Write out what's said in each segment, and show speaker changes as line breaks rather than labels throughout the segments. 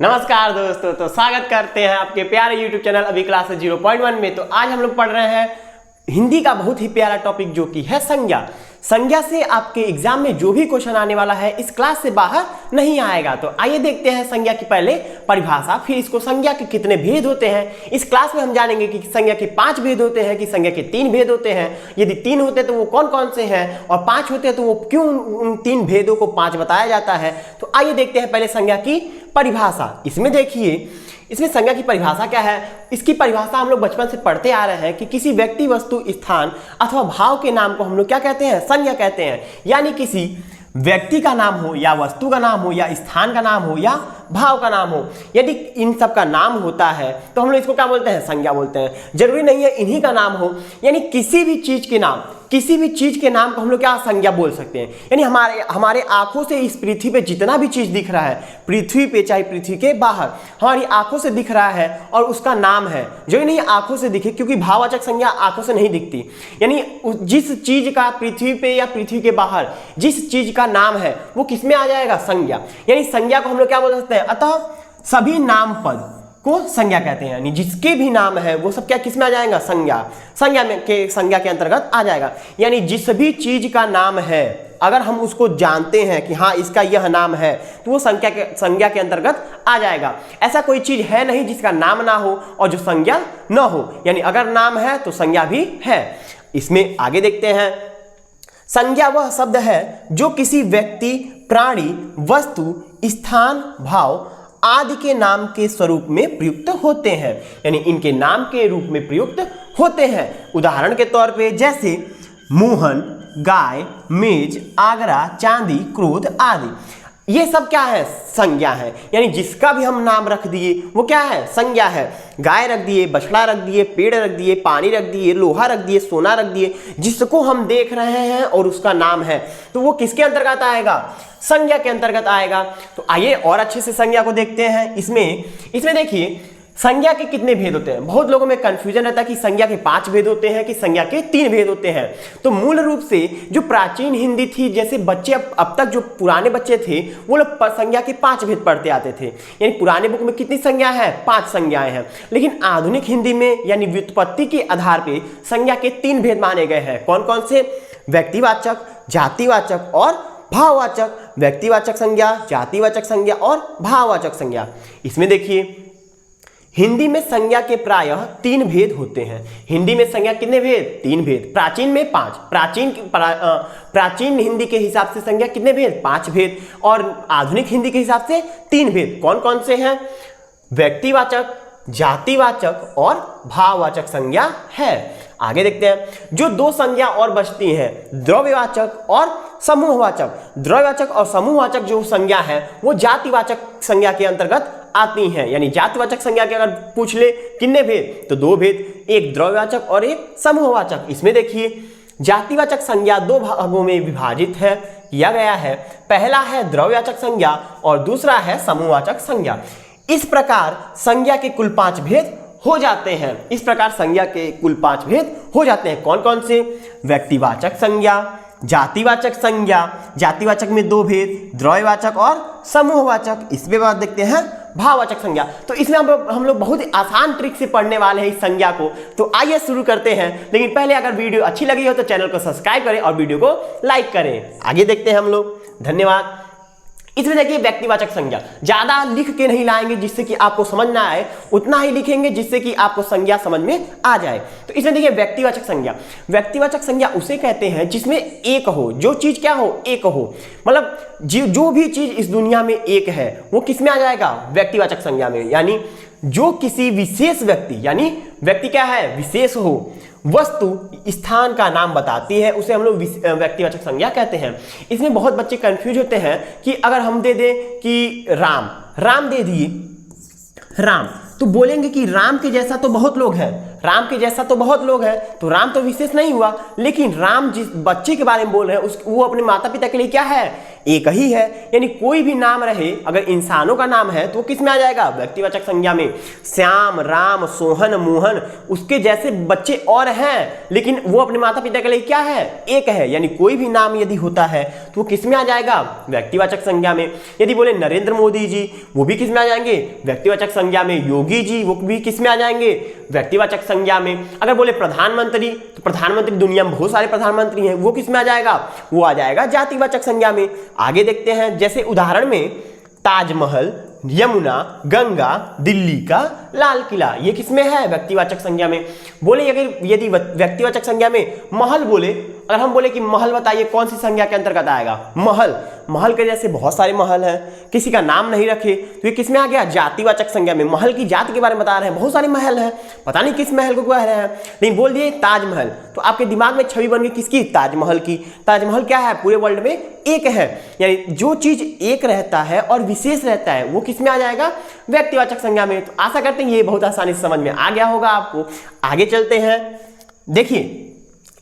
नमस्कार दोस्तों, तो स्वागत करते हैं आपके प्यारे YouTube चैनल अभी क्लास 0.1 में। तो आज हम लोग पढ़ रहे हैं हिंदी का बहुत ही प्यारा टॉपिक जो कि है संज्ञा। संज्ञा से आपके एग्जाम में जो भी क्वेश्चन आने वाला है इस क्लास से बाहर नहीं आएगा। तो आइए देखते हैं संज्ञा की पहले परिभाषा, फिर इसको संज्ञा के कितने भेद होते हैं इस क्लास में हम जानेंगे कि संज्ञा के 5 भेद होते हैं कि संज्ञा के 3 भेद होते हैं। यदि 3 होते हैं तो वो कौन कौन से हैं और 5 होते हैं तो वो क्यों उन 3 भेदों को 5 बताया जाता है। तो आइए देखते हैं पहले संज्ञा की परिभाषा। इसमें देखिए, इसमें संज्ञा की परिभाषा क्या है। इसकी परिभाषा हम लोग बचपन से पढ़ते आ रहे हैं कि किसी व्यक्ति, वस्तु, स्थान अथवा भाव के नाम को हम लोग क्या कहते हैं, संज्ञा कहते हैं। यानी किसी व्यक्ति का नाम हो या वस्तु का नाम हो या स्थान का नाम हो या भाव का नाम हो, यदि इन सब का नाम होता है तो हम लोग इसको क्या बोलते हैं, संज्ञा बोलते हैं। जरूरी नहीं है इन्हीं का नाम हो, यानी किसी भी चीज के नाम, किसी भी चीज के नाम को हम लोग क्या संज्ञा बोल सकते हैं। यानी हमारे आंखों से इस पृथ्वी पे जितना भी चीज दिख रहा है, पृथ्वी पे चाहे पृथ्वी के बाहर, हमारी आंखों से दिख रहा है और उसका नाम है। जो नहीं आंखों से दिखे, क्योंकि भाववाचक संज्ञा आंखों से नहीं दिखती। यानी जिस चीज का पृथ्वी पे या पृथ्वी के बाहर जिस चीज का नाम है वो किस में आ जाएगा, संज्ञा। यानी संज्ञा को हम लोग क्या बोल सकते हैं, अतः सभी नाम पद को संज्ञा कहते हैं। यानी जिसके भी नाम है वो सब क्या किस में आ जाएगा, संज्ञा के अंतर्गत आ जाएगा। यानी जिस भी चीज का नाम है अगर हम उसको जानते हैं कि हाँ इसका यह नाम है तो वो संज्ञा के अंतर्गत आ जाएगा। ऐसा कोई चीज है नहीं जिसका नाम ना हो और जो संज्ञा न हो। यानी अगर नाम है तो संज्ञा भी है। इसमें आगे देखते हैं, संज्ञा वह शब्द है जो किसी व्यक्ति, प्राणी, वस्तु, स्थान, भाव आदि के नाम के स्वरूप में प्रयुक्त होते हैं। यानी इनके नाम के रूप में प्रयुक्त होते हैं। उदाहरण के तौर पे जैसे मोहन, गाय, मेज, आगरा, चांदी, क्रोध आदि, ये सब क्या है, संज्ञा है। यानी जिसका भी हम नाम रख दिए वो क्या है, संज्ञा है। गाय रख दिए, बछड़ा रख दिए, पेड़ रख दिए, पानी रख दिए, लोहा रख दिए, सोना रख दिए, जिसको हम देख रहे हैं और उसका नाम है तो वो किसके अंतर्गत आएगा, संज्ञा के अंतर्गत आएगा। तो आइए और अच्छे से संज्ञा को देखते हैं। इसमें देखिए संज्ञा के कितने भेद होते हैं। बहुत लोगों में कंफ्यूजन रहता है कि संज्ञा के 5 भेद होते हैं कि संज्ञा के 3 भेद होते हैं। तो मूल रूप से जो प्राचीन हिंदी थी, जैसे बच्चे अब तक जो पुराने बच्चे थे वो लोग संज्ञा के 5 भेद पढ़ते आते थे। यानी पुराने बुक में कितनी संज्ञा है, 5 संज्ञाएं हैं। लेकिन आधुनिक हिंदी में यानी व्युत्पत्ति के आधार पर संज्ञा के 3 भेद माने गए हैं। कौन कौन से, व्यक्तिवाचक, जातिवाचक और भाववाचक। व्यक्तिवाचक संज्ञा, जातिवाचक संज्ञा और भाववाचक संज्ञा। इसमें देखिए हिंदी में संज्ञा के प्रायः 3 भेद होते हैं। हिंदी में संज्ञा कितने भेद, 3 भेद। प्राचीन में 5, प्राचीन हिंदी के हिसाब से संज्ञा कितने भेद, 5 भेद। और आधुनिक हिंदी के हिसाब से 3 भेद। कौन कौन से हैं, व्यक्तिवाचक, जातिवाचक और भाववाचक संज्ञा है। आगे देखते हैं, जो 2 संज्ञा और बचती हैं, द्रव्यवाचक और समूहवाचक। द्रव्यवाचक और समूहवाचक जो संज्ञा है वो जातिवाचक संज्ञा के अंतर्गत आती हैं। यानी जातिवाचक संज्ञा के अगर पूछ ले कितने भेद, तो 2 भेद, एक द्रव्यवाचक और एक समूहवाचक। इसमें देखिए जातिवाचक संज्ञा 2 भागों में विभाजित है किया गया है। पहला है द्रव्यवाचक संज्ञा और दूसरा है समूहवाचक संज्ञा। इस प्रकार संज्ञा के कुल 5 भेद हो जाते हैं। इस प्रकार संज्ञा के कुल 5 भेद हो जाते हैं। कौन कौन से, व्यक्तिवाचक संज्ञा, जातिवाचक संज्ञा, जातिवाचक में 2 भेद, द्रव्यवाचक और समूहवाचक। इसके बाद देखते हैं भाववाचक संज्ञा। तो इसमें हम लोग बहुत ही आसान ट्रिक से पढ़ने वाले हैं इस संज्ञा को। तो आइए शुरू करते हैं। लेकिन पहले अगर वीडियो अच्छी लगी हो तो चैनल को सब्सक्राइब करें और वीडियो को लाइक करें। आगे देखते हैं हम लोग, धन्यवाद। इसमें देखिए व्यक्तिवाचक संज्ञा ज्यादा लिख के नहीं लाएंगे जिससे कि आपको समझ ना आए, उतना ही लिखेंगे जिससे कि आपको संज्ञा समझ में आ जाए। तो इसमें देखिए व्यक्तिवाचक संज्ञा, व्यक्तिवाचक संज्ञा उसे कहते हैं जिसमें एक हो, जो चीज क्या हो, एक हो। मतलब जो भी चीज इस दुनिया में एक है वो किस में आ जाएगा, व्यक्तिवाचक संज्ञा में। यानी जो किसी विशेष व्यक्ति, यानी व्यक्ति क्या है, विशेष हो, वस्तु, स्थान का नाम बताती है, उसे हम लोग व्यक्तिवाचक संज्ञा कहते हैं। इसमें बहुत बच्चे कंफ्यूज होते हैं कि अगर हम दे दें कि राम दे दिए, राम, तो बोलेंगे कि राम के जैसा तो बहुत लोग हैं, राम के जैसा तो बहुत लोग हैं, तो राम तो विशेष नहीं हुआ, लेकिन राम जिस बच्चे के बारे में बोल रहे हैं वो अपने माता पिता के लिए क्या है, एक ही है। यानी कोई भी नाम रहे, अगर इंसानों का नाम है तो वो किस में आ जाएगा, व्यक्तिवाचक संज्ञा में। श्याम, राम, सोहन, मोहन, उसके जैसे बच्चे और हैं, लेकिन वो अपने माता पिता के लिए क्या है, एक है। यानी कोई भी नाम यदि होता है तो वो किस में आ जाएगा, व्यक्तिवाचक संज्ञा में। यदि बोले नरेंद्र मोदी जी, वो भी किस में आ जाएंगे, व्यक्तिवाचक संज्ञा में। योगी जी, वो भी किस में आ जाएंगे, व्यक्तिवाचक संज्ञा में। अगर बोले प्रधानमंत्री, तो प्रधानमंत्री, दुनिया में बहुत सारे प्रधानमंत्री हैं, वो किस में आ जाएगा, वो आ जाएगा जातिवाचक संज्ञा में। आगे देखते हैं, जैसे उदाहरण में ताजमहल, यमुना, गंगा, दिल्ली का लाल किला, ये किसमें है, व्यक्तिवाचक संज्ञा में। बोले अगर यदि व्यक्तिवाचक संज्ञा में महल बोले, अगर हम बोले कि महल बताइए कौन सी संज्ञा के अंतर्गत आएगा, महल। महल के जैसे बहुत सारे महल हैं, किसी का नाम नहीं रखे तो ये किसमें आ गया, जातिवाचक संज्ञा में। महल की जाति के बारे में बता रहे हैं, बहुत सारे महल हैं, पता नहीं किस महल को कह रहे हैं, लेकिन बोल दिए ताजमहल, तो आपके दिमाग में छवि बन गई किसकी, ताजमहल की। ताजमहल क्या है, पूरे वर्ल्ड में एक है। यानी जो चीज एक रहता है और विशेष रहता है वो किसमें आ जाएगा, व्यक्तिवाचक संज्ञा में। तो आशा करते हैं ये बहुत आसानी से समझ में आ गया होगा आपको। आगे चलते हैं, देखिए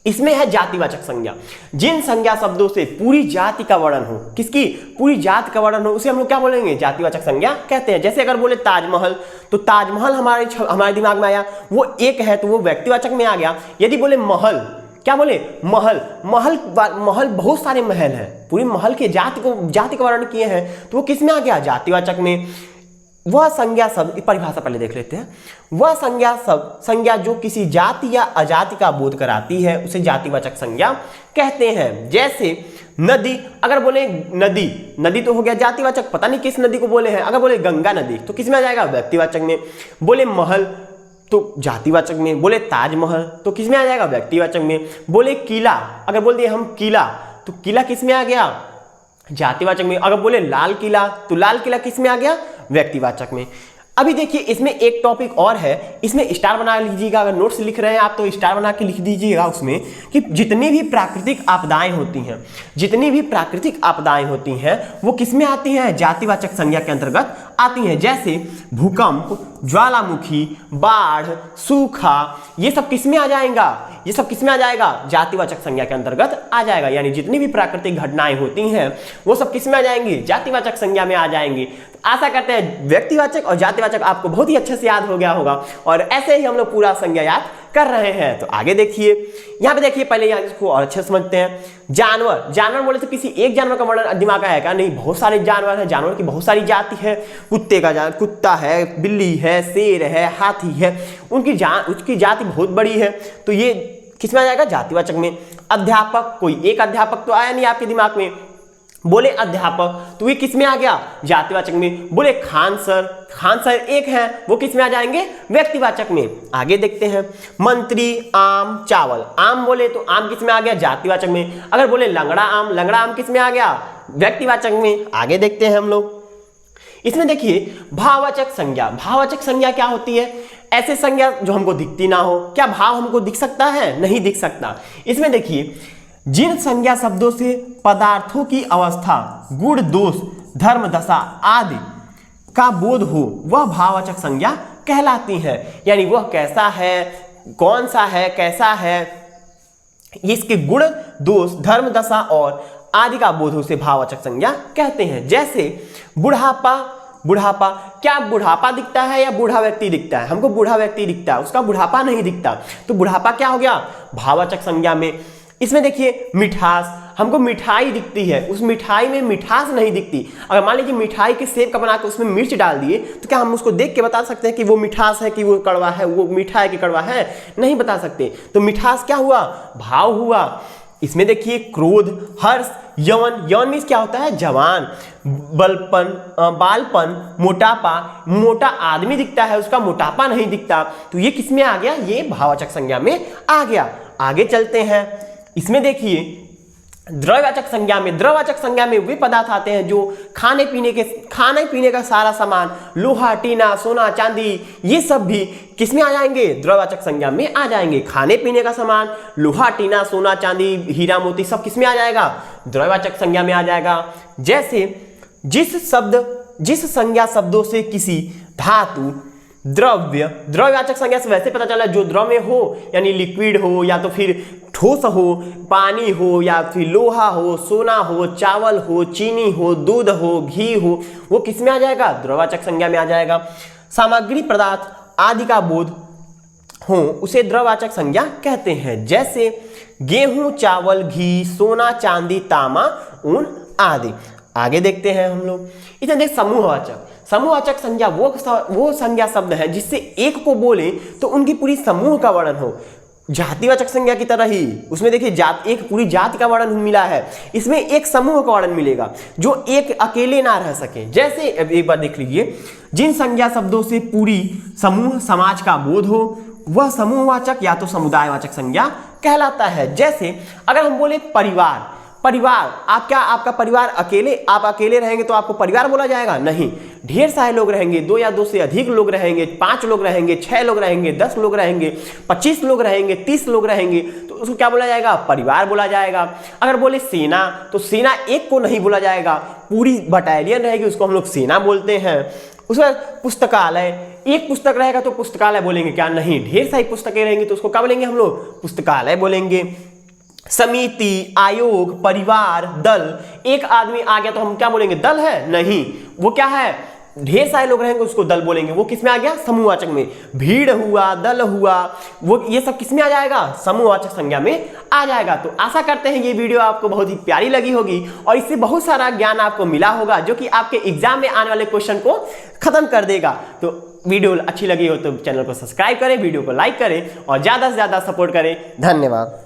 इसमें है जातिवाचक संज्ञा। जिन संज्ञा शब्दों से पूरी जाति का वर्णन हो, किसकी, पूरी जाति का वर्णन हो, उसे हम लोग क्या बोलेंगे, जातिवाचक संज्ञा कहते हैं। जैसे अगर बोले ताजमहल, तो ताजमहल हमारे दिमाग में आया, वो एक है तो वो व्यक्तिवाचक में आ गया। यदि बोले महल, क्या बोले, महल, महल बहुत सारे महल हैं, पूरी महल के जाति का वर्णन किए हैं, तो वो किस में आ गया, जातिवाचक में। वह संज्ञा शब्द, परिभाषा पहले देख लेते हैं। वह संज्ञा जो किसी जाति या अजाति का बोध कराती है उसे जातिवाचक संज्ञा कहते हैं। जैसे नदी, अगर बोले नदी तो हो गया जातिवाचक, पता नहीं किस नदी को बोले हैं। अगर बोले गंगा नदी तो किस में आ जाएगा, व्यक्तिवाचक में। बोले महल तो जातिवाचक में। बोले ताजमहल तो किस में आ जाएगा, व्यक्तिवाचक में। बोले किला, अगर बोल दिए हम किला, तो किला किस में आ गया, जातिवाचक में। अगर बोले लाल किला, तो लाल किला किस में आ गया, व्यक्तिवाचक में। अभी देखिए इसमें एक टॉपिक और है, इसमें स्टार बना लीजिएगा। अगर नोट्स लिख रहे हैं आप तो स्टार बना के लिख दीजिएगा उसमें, कि जितनी भी प्राकृतिक आपदाएं होती हैं वो किसमें आती हैं, जातिवाचक संज्ञा के अंतर्गत आती हैं। जैसे भूकंप, ज्वालामुखी, बाढ़, सूखा, ये सब किसमें आ जाएगा, जातिवाचक संज्ञा के अंतर्गत आ जाएगा। यानी जितनी भी प्राकृतिक घटनाएं होती हैं वो सब किसमें आ जाएंगी, जातिवाचक संज्ञा में आ जाएंगी। आशा करते हैं व्यक्तिवाचक और जातिवाचक आपको बहुत ही अच्छे से याद हो गया होगा, और ऐसे ही हम लोग पूरा संज्ञा याद कर रहे हैं। तो आगे देखिए, यहाँ पे देखिए, पहले यहाँ इसको और अच्छे से समझते हैं। जानवर बोले तो किसी एक जानवर का वर्णन दिमाग आएगा क्या, नहीं, बहुत सारे जानवर हैं, जानवर की बहुत सारी जाति है। कुत्ता है, बिल्ली है, शेर है, हाथी है, उसकी जाति बहुत बड़ी है, तो ये किसमें आ जाएगा, जातिवाचक में। अध्यापक, कोई एक अध्यापक तो आया नहीं आपके दिमाग में, बोले अध्यापक तो ये किसमें आ गया, जातिवाचक में। बोले खान सर एक है, वो किसमें आ जाएंगे, व्यक्तिवाचक में। आगे देखते हैं, मंत्री, आम, चावल। आम बोले तो आम किसमें आ गया, जातिवाचक में। अगर बोले लंगड़ा आम किसमें आ गया, व्यक्तिवाचक में। आगे देखते हैं हम लोग, इसमें देखिए भाववाचक संज्ञा क्या होती है, ऐसे संज्ञा जो हमको दिखती ना हो। क्या भाव हमको दिख सकता है, नहीं दिख सकता। इसमें देखिए, जिन संज्ञा शब्दों से पदार्थों की अवस्था, गुण, दोष, धर्म, दशा आदि का बोध हो वह भाववाचक संज्ञा कहलाती है। यानी वह कैसा है, कौन सा है, कैसा है, इसके गुण, दोष, धर्म, दशा और आदि का बोध हो से भाववाचक संज्ञा कहते हैं। जैसे बुढ़ापा, क्या बुढ़ापा दिखता है या बूढ़ा व्यक्ति दिखता है, हमको बूढ़ा व्यक्ति दिखता है, उसका बुढ़ापा नहीं दिखता, तो बुढ़ापा क्या हो गया, भाववाचक संज्ञा में। इसमें देखिए मिठास, हमको मिठाई दिखती है, उस मिठाई में मिठास नहीं दिखती। अगर मान लीजिए मिठाई के सेब का बना के उसमें मिर्च डाल दिए, तो क्या हम उसको देख के बता सकते हैं कि वो मिठास है कि वो कड़वा है, वो मीठा है कि कड़वा है, नहीं बता सकते। तो मिठास क्या हुआ, भाव हुआ। इसमें देखिए क्रोध, हर्ष, यौवन मीन्स क्या होता है, जवान, बालपन, मोटापा, मोटा आदमी दिखता है, उसका मोटापा नहीं दिखता, तो ये किसमें आ गया, ये भाववाचक संज्ञा में आ गया। आगे चलते हैं, इसमें देखिए द्रव्यवाचक संज्ञा में वे पदार्थ आते हैं जो खाने पीने का सारा सामान, लोहा, टीना, सोना, चांदी, ये सब भी किसमें आ जाएंगे, द्रव्यवाचक संज्ञा में आ जाएंगे। खाने पीने का सामान, लोहा, टीना, सोना, चांदी, हीरा, मोती, सब किसमें आ जाएगा, द्रव्यवाचक संज्ञा में आ जाएगा। जैसे जिस संज्ञा शब्दों से किसी धातु, द्रव्य, द्रव्यवाचक संज्ञा से वैसे पता चला जो द्रव में हो, यानी लिक्विड हो या तो फिर ठोस हो, पानी हो या फिर लोहा हो, सोना हो, चावल हो, चीनी हो, दूध हो, घी हो, वो किस में आ जाएगा? द्रव्यवाचक संज्ञा में आ जाएगा। सामग्री पदार्थ आदि का बोध हो उसे द्रव्यवाचक संज्ञा कहते हैं, जैसे गेहूं, चावल, घी, सोना, चांदी, तांबा, ऊन आदि। आगे देखते हैं हम लोग। इसे देख समूहवाचक। समूहवाचक संज्ञा वो संज्ञा शब्द है जिससे एक को बोले तो उनकी पूरी समूह का वर्णन हो। जातिवाचक संज्ञा की तरह ही उसमें देखिए जात, एक पूरी जाति का वर्णन मिला है, इसमें एक समूह का वर्णन मिलेगा जो एक अकेले ना रह सके। जैसे एक बार देख लीजिए, जिन संज्ञा शब्दों से पूरी समूह समाज का बोध हो वह समूहवाचक या तो समुदायवाचक संज्ञा कहलाता है। जैसे अगर हम बोले परिवार, परिवार आप क्या, आपका परिवार अकेले, आप अकेले रहेंगे तो आपको परिवार बोला जाएगा? नहीं, ढेर सारे लोग रहेंगे, 2 या 2 से अधिक लोग रहेंगे, 5 लोग रहेंगे, 6 लोग रहेंगे, 10 लोग रहेंगे, 25 लोग रहेंगे, 30 लोग रहेंगे, तो उसको क्या बोला जाएगा? परिवार बोला जाएगा। अगर बोले सेना, तो सेना एक को नहीं बोला जाएगा, पूरी बटालियन रहेगी, उसको हम लोग सेना बोलते हैं। उसमें पुस्तकालय, एक पुस्तक रहेगा तो पुस्तकालय बोलेंगे क्या? नहीं, ढेर सारी पुस्तकें रहेंगी तो उसको क्या बोलेंगे हम लोग? पुस्तकालय बोलेंगे। समिति, आयोग, परिवार, दल, एक आदमी आ गया तो हम क्या बोलेंगे? दल है? नहीं, वो क्या है? ढेर सारे लोग रहेंगे उसको दल बोलेंगे, वो किसमें आ गया? समूहवाचक में। भीड़ हुआ, दल हुआ, वो ये सब किसमें आ जाएगा? समूहवाचक संज्ञा में आ जाएगा। तो आशा करते हैं ये वीडियो आपको बहुत ही प्यारी लगी होगी और इससे बहुत सारा ज्ञान आपको मिला होगा जो कि आपके एग्जाम में आने वाले क्वेश्चन को खत्म कर देगा। तो वीडियो अच्छी लगी हो तो चैनल को सब्सक्राइब करें, वीडियो को लाइक करें और ज्यादा से ज्यादा सपोर्ट करें। धन्यवाद।